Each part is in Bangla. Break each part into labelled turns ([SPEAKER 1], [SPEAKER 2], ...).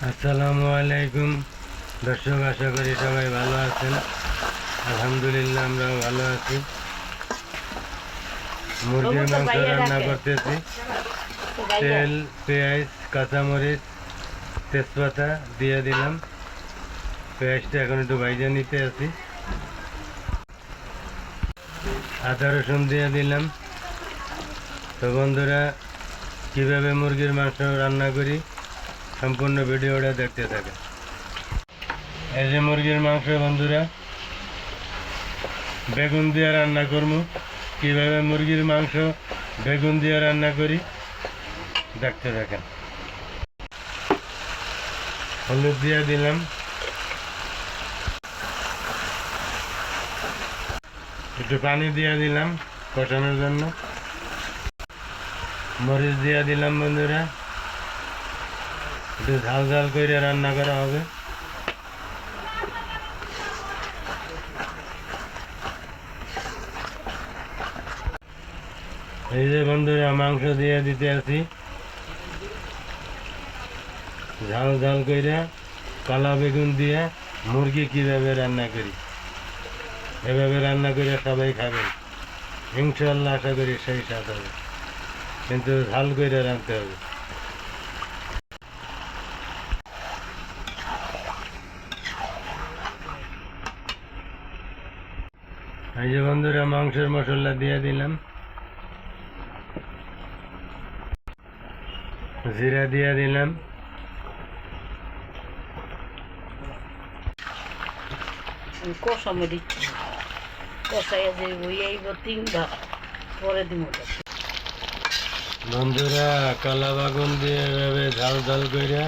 [SPEAKER 1] আসসালামু আলাইকুম দর্শক, আশা করি সবাই ভালো আছেন। আলহামদুলিল্লাহ আমরাও ভালো আছি। মুরগির মাংস রান্না করতেছি। তেল, পেঁয়াজ, কাঁচামরিচ, তেজপাতা দিয়ে দিলাম। পেঁয়াজটা এখন একটু ভাইজা নিতে আছি। আদা রসুন দিয়ে দিলাম। তো বন্ধুরা, কিভাবে মুরগির মাংস রান্না করি সম্পূর্ণ ভিডিওটা দেখতে থাকে। এই যে মুরগির মাংস বন্ধুরা, বেগুন দিয়ে রান্না করবো। কিভাবে মুরগির মাংস বেগুন দিয়ে রান্না করি দেখতে থাকেন। হলুদ দিয়ে দিলাম, একটু পানি দিয়ে দিলাম কষানোর জন্য। মরিচ দিয়ে দিলাম বন্ধুরা, একটু ঝাল ঝাল করে রান্না করা হবে। এই যে বন্ধুরা, মাংস দিয়ে দিতে আছি ঝাল ঝাল করে। কালা বেগুন দিয়ে মুরগি কিভাবে রান্না করি, এভাবে রান্না করে সবাই খাবেন ইনশাল্লাহ। আশা করি সেই স্বাদ হবে, কিন্তু ঝাল করে রাঁধতে হবে। এই যে বন্ধুরা, মাংসের মশলা দিয়ে দিলাম, জিরা দিয়ে দিলাম, বন্ধুরা কালা বাগুন দিয়ে এভাবে ঝাল ঝাল করে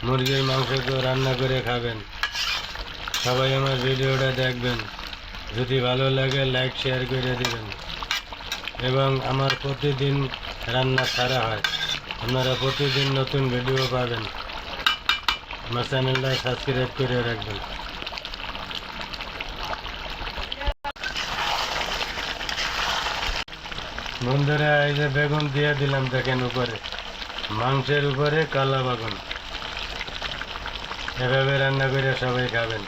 [SPEAKER 1] মুরগির মাংস রান্না করে খাবেন। সবাই আমার ভিডিওটা দেখবেন, যদি ভালো লাগে লাইক শেয়ার করে দিবেন। এবং আমার প্রতিদিন রান্না ছাড়া হয়, আপনারা প্রতিদিন নতুন ভিডিও পাবেন। আমার চ্যানেলটা সাবস্ক্রাইব করে রাখবেন। বন্ধুরা এই যে বেগুন দিয়ে দিলাম, দেখেন উপরে মাংসের উপরে কালা বেগুন। এভাবে রান্না করে সবাই খাবেন।